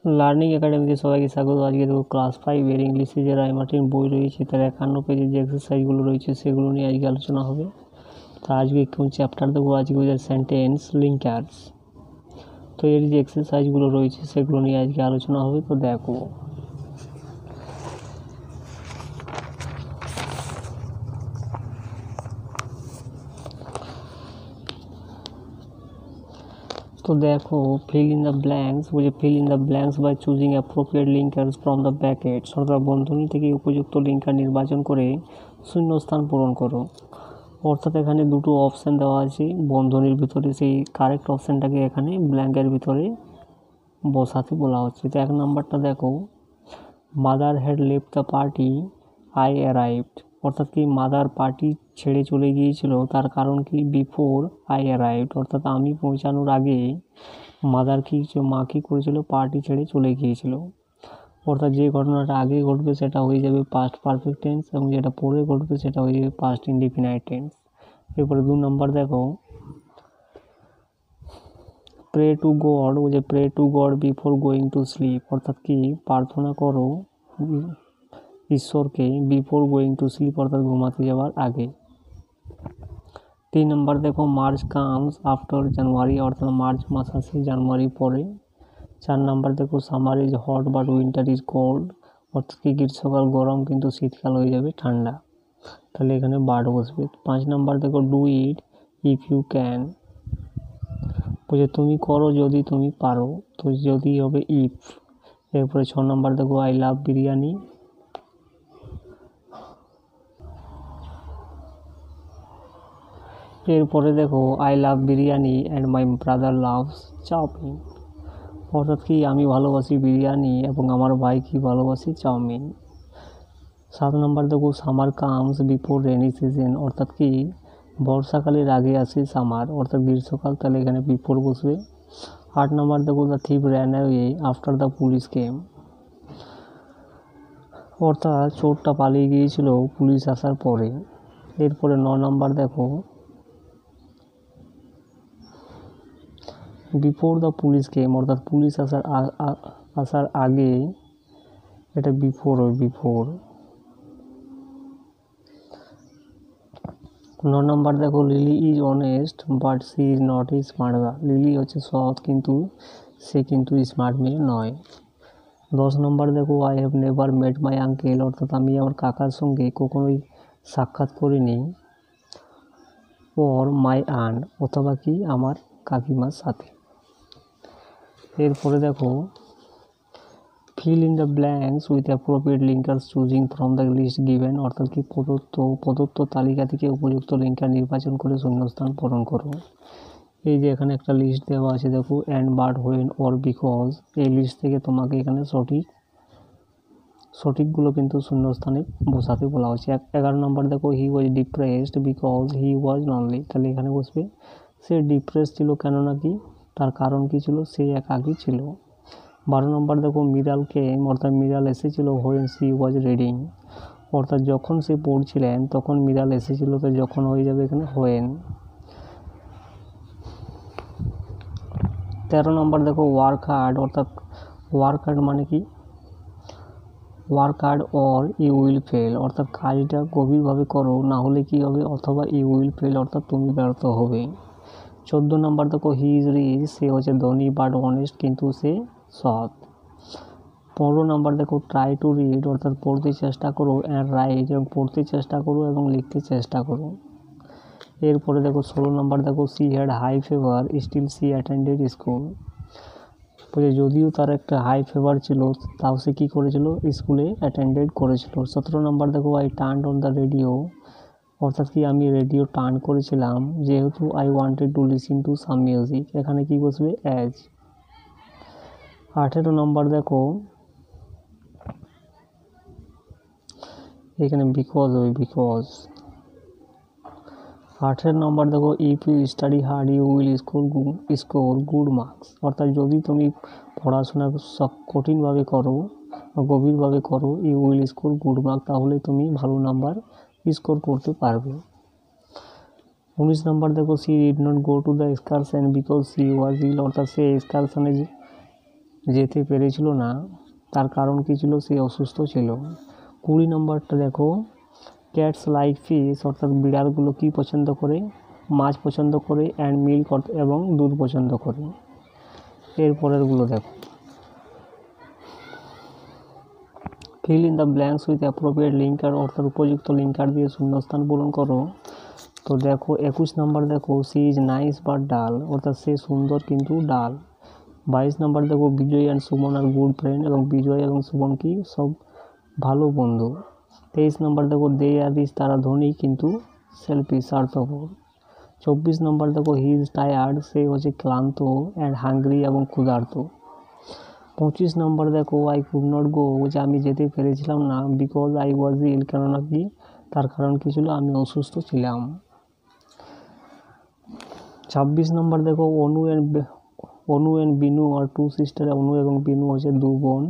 Learning একাডেমিতে সবাইকে স্বাগত। আজকে দেখো ক্লাস 5-এর ইংলিশে যে রায়-মার্টিন বই রয়েছে তার 51 পেজের যে এক্সারসাইজগুলো রয়েছে সেগুলো নিয়ে আজকে আলোচনা হবে। তা আজকে কোন চ্যাপ্টার দেখবো, আজকে হচ্ছে সেন্টেন্স লিঙ্কার্স। তো এর যে এক্সারসাইজগুলো রয়েছে সেগুলো নিয়ে আজকে আলোচনা হবে। তো দেখো, fill in the blanks, বলছে fill in the blanks by choosing appropriate linkers from the brackets, অর্থাৎ বন্ধনী থেকে উপযুক্ত লিঙ্কার নির্বাচন করে শূন্যস্থান পূরণ করো। অর্থাৎ এখানে দুটো অপশান দেওয়া আছে বন্ধনীর ভিতরে, সেই কারেক্ট অপশানটাকে এখানে ব্ল্যাঙ্কের ভিতরে বসাতে বলা হচ্ছে। তো 1 নাম্বারটা দেখো, mother had left the party, I arrived. অর্থাৎ কি মাদার পার্টি ছেড়ে চলে গিয়েছিল, তার কারণ কি বিফোর আই অ্যারাইভড, অর্থাৎ আমি পৌঁছানোর আগে মাদার মা কী করেছিল, পার্টি ছেড়ে চলে গিয়েছিল। অর্থাৎ যে ঘটনাটা আগে ঘটবে সেটা হয়ে যাবে পাস্ট পারফেক্ট টেন্স, এবং যেটা পরে ঘটবে সেটা হয়ে যাবে পাস্ট ইনডিফিনাইট টেন্স। এরপরে 2 নাম্বার দেখো, প্রে টু গড, বলছে pray to God before going to sleep. অর্থাৎ কি প্রার্থনা করো ঈশ্বরকে বিফোর গোয়িং টু স্লিপ, অর্থাৎ ঘুমাতে যাওয়ার আগে। 3 নাম্বার দেখো, মার্চ কামস আফটার জানুয়ারি, অর্থাৎ মার্চ মাস আসে জানুয়ারি পরে। 4 নাম্বার দেখো, summer is hot but winter is cold, অর্থাৎ কি গ্রীষ্মকাল গরম কিন্তু শীতকাল হয়ে যাবে ঠান্ডা, তাহলে এখানে বার্ড বসবে। 5 নাম্বার দেখো, do it if you can, বলছে তুমি করো যদি তুমি পারো, তো যদি হবে ইফ। এরপরে 6 নাম্বার দেখো, আই লাভ বিরিয়ানি, এরপরে দেখো I love biryani and my brother loves chowmein, অর্থাৎ কি আমি ভালোবাসি বিরিয়ানি এবং আমার ভাই কি ভালোবাসি চাউমিন। 7 নাম্বার দেখো, summer comes before rainy season, অর্থাৎ কি বর্ষাকালের আগে আসে সামার, অর্থাৎ গ্রীষ্মকাল, তাহলে এখানে বিফোর বসবে। 8 নাম্বার দেখো, the thief ran away after the police came, অর্থাৎ চোরটা পালিয়ে গিয়েছিল পুলিশ আসার পরে। এরপরে 9 নাম্বার দেখো, বিফোর দ্য পুলিশ কেম, অর্থাৎ পুলিশ আসার আগে, এটা বিফোর ওই বিফোর। 9 নাম্বার দেখো, Lily is honest but she is not a smart girl, Lily হচ্ছে সৎ কিন্তু সে কিন্তু স্মার্ট মেয়ে নয়। 10 নাম্বার দেখো, I have never mate my uncle, অর্থাৎ আমি আমার কাকার সঙ্গে কখনোই সাক্ষাৎ করিনি, ওর মাই আন্ট, অথবা কি আমার কাকিমার সাথে। এরপরে দেখো, fill in the blanks with appropriate linkers choosing from the list given, অর্থাৎ কি প্রদত্ত তালিকা থেকে উপযুক্ত লিঙ্কার নির্বাচন করে শূন্যস্থান পূরণ করো। এই যে এখানে একটা লিস্ট দেওয়া আছে দেখো, and but when or because, এই লিস্ট থেকে তোমাকে এখানে সঠিকগুলো কিন্তু শূন্যস্থানে বসাতে বলা হচ্ছে। 11 নম্বর দেখো, he was depressed because he was lonely, তাহলে এখানে বসবে সে ডিপ্রেস ছিল কেননা কি তার কারণ কি ছিল, সে একাকী ছিল। 12 নম্বর দেখো, মিরাল কেম, অর্থাৎ মিরাল এসেছিল হোয়েন সি ওয়াজ রিডিং, অর্থাৎ যখন সে পড়ছিলেন তখন মিরাল এসেছিল, তো যখন হয়ে যাবে এখানে হোয়েন। 13 নম্বর দেখো, ওয়ার্ক হার্ড, অর্থাৎ ওয়ার্ক হার্ড মানে কি work hard or you will fail, অর্থাৎ কাজটা গভীরভাবে করো, না হলে কি হবে, অথবা ইউ উইল ফেল, অর্থাৎ তুমি ব্যর্থ হবে। 14 নম্বর দেখো, হি ইজ রিচ, সে হচ্ছে ধনী বাট অনেস্ট কিন্তু সে সৎ। 15 নম্বর দেখো, ট্রাই টু রিড, অর্থাৎ পড়তে চেষ্টা করো, অ্যান্ড রাইট, এবং পড়তে চেষ্টা করো এবং লিখতে চেষ্টা করো। এরপরে দেখো 16 নম্বর দেখো, she had high fever still she attended school, বলছে যদিও তার একটা হাই ফেভার ছিল তাও সে কী করেছিল, স্কুলে অ্যাটেন্ডেড করেছিল। 17 নম্বর দেখো, I turn on the radio, অর্থাৎ কি আমি রেডিও টার্ন করেছিলাম যেহেতু I wanted to listen to some music, এখানে কি বসবে অ্যাজ। 18 নম্বর দেখো, এখানে বিকজ হবে বিকজ। 18 নম্বর দেখো, if you study hard you will score good marks, অর্থাৎ যদি তুমি পড়াশোনা কঠিনভাবে করো বা গভীরভাবে করো, you will score good mark, তাহলে তুমি ভালো নাম্বার স্কোর করতে পারবে। 19 নম্বর দেখো, she did not go to the excursion because she was ill, অর্থাৎ সে এক্সকারশনে যেতে পেরেছিল না, তার কারণ কী ছিল? সে অসুস্থ ছিল। 20 নম্বরটা দেখো, ক্যাটস লাইক ফিশ, অর্থাৎ বিড়ালগুলো কী পছন্দ করে? মাছ পছন্দ করে, অ্যান্ড মিল্ক এবং দুধ পছন্দ করে। এরপরেরগুলো দেখো, fill in the blanks with appropriate linker, অর্থাৎ উপযুক্ত লিঙ্কার দিয়ে শূন্যস্থান পূরণ করো। তো দেখো 21 নম্বর দেখো, সি ইজ নাইস বাট ডাল, অর্থাৎ সে সুন্দর কিন্তু ডাল। 22 নম্বর দেখো, Bijoy and Suman are good friend, এবং বিজয় এবং সুমন কি সব ভালো বন্ধু। 23 নম্বর দেখো, দে আর রিচ, তারা ধনী কিন্তু সেলফিশ, স্বার্থপর। 24 নম্বর দেখো, হি ইজ টায়ার্ড, সে হচ্ছে ক্লান্ত, অ্যান্ড হাংরি এবং ক্ষুধার্ত। 25 নম্বর দেখো, আই কুড নট গো, যে আমি যেতে পেরেছিলাম না, বিকজ আই ওয়াজ ইল, কেননা কি তার কারণ কী ছিল? আমি অসুস্থ ছিলাম। 26 নম্বর দেখো, Anu and Binu are two sister, Anu এবং বিনু হচ্ছে দু বোন।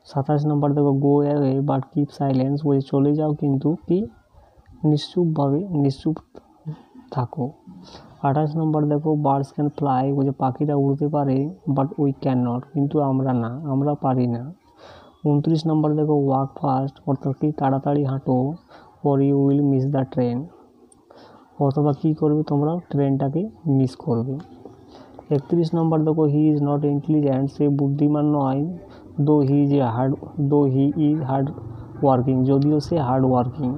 27 নম্বর দেখো, go away but keep silence, বলছে চলে যাও কিন্তু কি নিশ্চুপ থাকো। 28 নম্বর দেখো, বার্ডস ক্যান ফ্লাই, বলছে পাখিরা উড়তে পারে, বাট উই ক্যান নট, কিন্তু আমরা পারি না। 29 নম্বর দেখো, ওয়াক ফাস্ট, অর্থাৎ কি তাড়াতাড়ি হাঁটো, or you will miss the train, অথবা কী করবে তোমরা ট্রেনটাকে মিস করবে। 31 নম্বর দেখো, হি ইজ নট ইন্টেলিজেন্ট, সে বুদ্ধিমান নয়, দো হি ইজ হার্ড ওয়ার্কিং, যদিও সে হার্ড ওয়ার্কিং।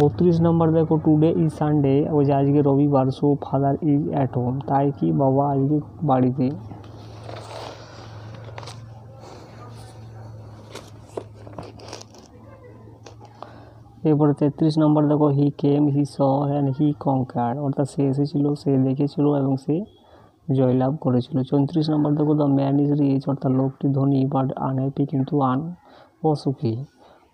32 নম্বর দেখো, টুডে ইজ সানডে, ওই যে আজকে রবিবার, so father is at home, তাই কি বাবা আজকে বাড়িতে। এরপরে 33 নম্বর দেখো, হি কেম, হি স অ্যান্ড হি কনকার, অর্থাৎ সে এসেছিল, সে দেখেছিল এবং সে জয়লাভ করেছিল। 34 নম্বর দেখো, দ্য ম্যান ইজ রিচ, অর্থাৎ লোকটি ধনী, বাট আনহ্যাপি, কিন্তু অসুখী।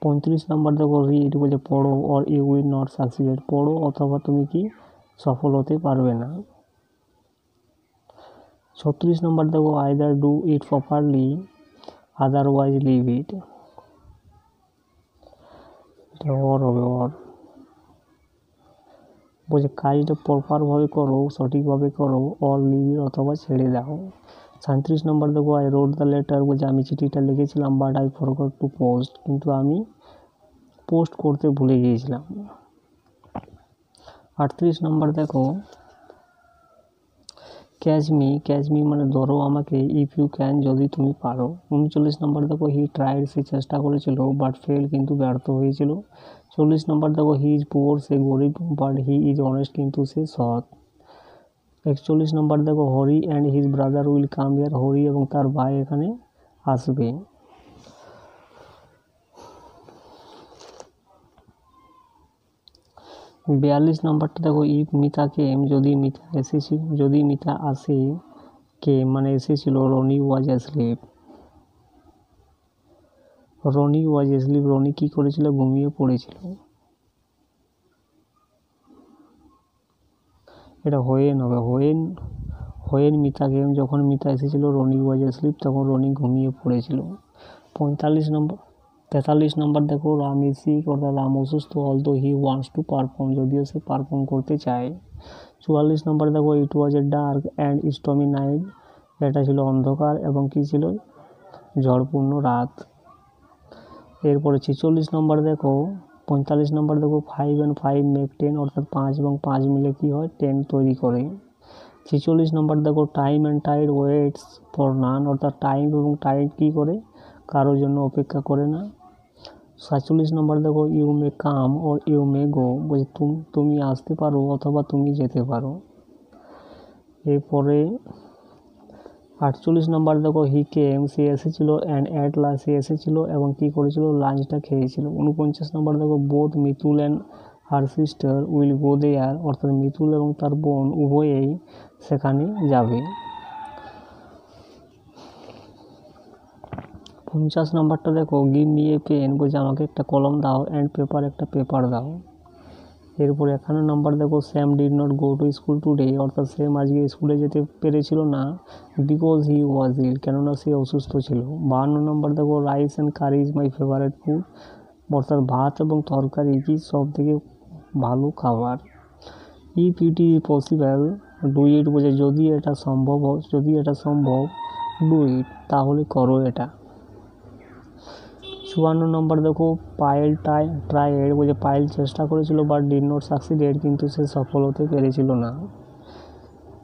35 নম্বর দেখো, রিড, বলছে পড়ো, or you will not succeed, পড়ো অথবা তুমি কি সফল হতে পারবে না। 36 নম্বর দেখো, either do it properly, otherwise leave it, এটা অর হবে, অর, বলছে কাজটা প্রপারভাবে করো, সঠিকভাবে করো, অর লিভ ইট, অথবা ছেড়ে দাও। 37 নম্বর দেখো, আই রোড দ্য লেটার, বলছে আমি চিঠিটা লিখেছিলাম, but I forgot to post, কিন্তু আমি পোস্ট করতে ভুলে গিয়েছিলাম। 38 নম্বর দেখো, ক্যাচ মি মানে ধরো আমাকে, ইফ ইউ ক্যান, যদি তুমি পারো। 39 নম্বর দেখো, হি ট্রাইড, সে চেষ্টা করেছিল, বাট ফেল, কিন্তু ব্যর্থ হয়েছিল। 40 নম্বর দেখো, হি ইজ পুয়ার, সে গরিব, বাট হি ইজ অনেস্ট, কিন্তু সে সৎ। 41 নম্বর দেখো, Hari and his brother will come here, Hari এবং তার ভাই এখানে আসবে। 42 নম্বরটা দেখো, ইফ মিতা কেম, যদি মিতা আসে, কেম মানে এসেছিল, রনি ওয়াজ অ্যাসলিপ, রনি কি করেছিল? ঘুমিয়ে পড়েছিল। এটা হোয়েন হবে, হোয়েন মিতা কেম, যখন মিতা এসেছিল, রনি ওয়াজ অ্যাসলিপ, তখন রনি ঘুমিয়ে পড়েছিল। 43 নম্বর দেখো, রাম ইজ সিক, অর্থাৎ রাম অসুস্থ, although he wants to perform, যদিও সে পারফর্ম করতে চায়। 44 নম্বর দেখো, it was a dark and stormy night, এটা ছিল অন্ধকার এবং কি ছিল? ঝড়পূর্ণ রাত। এরপরে 46 নম্বর দেখো, 45 নম্বর দেখো, 5 and 5 মেক 10, অর্থাৎ 5 এবং 5 মিলে কি হয়? 10 তৈরি করে। 46 নম্বর দেখো, time and tide waits for none, অর্থাৎ টাইম এবং টাইড কি করে? কারোর জন্য অপেক্ষা করে না। 47 নম্বর দেখো, you may come or you may go, বলছে তুমি আসতে পারো অথবা তুমি যেতে পারো। এরপরে 48 নম্বর দেখো, হি কেম, সে এসেছিল, অ্যান্ড অ্যাট লাস্ট, সে এসেছিল এবং কি করেছিল? লাঞ্চটা খেয়েছিল। 49 নম্বর দেখো, both Mitul and her sister will go there, অর্থাৎ মিতুল এবং তার বোন উভয়েই সেখানে যাবে। 50 নম্বরটা দেখো, গিভ মি এ পেন, বলছে আমাকে একটা কলম দাও, অ্যান্ড পেপার, একটা পেপার দাও। এরপরে 51 নম্বর দেখো, Sam did not go to school today, অর্থাৎ স্যাম আজকে স্কুলে যেতে পেরেছিল না, বিকজ হি ওয়াজ ইল, কেননা সে অসুস্থ ছিল। 52 নম্বর দেখো, rice and curry is my favourite food, অর্থাৎ ভাত এবং তরকারি কি সব থেকে ভালো খাবার। If it is possible, do it বোঝে যদি এটা সম্ভব ডু ইট, তাহলে করো এটা। 54 নম্বর দেখো, পায়েল ট্রাইড বোঝে পায়েল চেষ্টা করেছিল বাট ডিড নট সাকসিডেড, কিন্তু সে সফল হতে পেরেছিল না।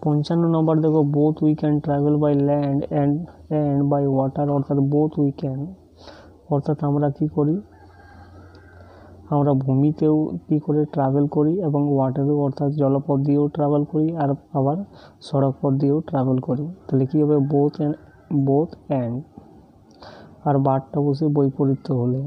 55 নম্বর দেখো, both we can travel by land and by water, অর্থাৎ বোথ উই ক্যান, অর্থাৎ আমরা কি করি, আমরা ভূমিতেও কি করে ট্রাভেল করি এবং ওয়াটারেও অর্থাৎ জলপথ দিয়েও ট্রাভেল করি আর আবার সড়ক পথ দিয়েও ট্রাভেল করি। তাহলে কী হবে, বোথ অ্যান্ড, আর বারটা বসে বৈপরীত্য হলে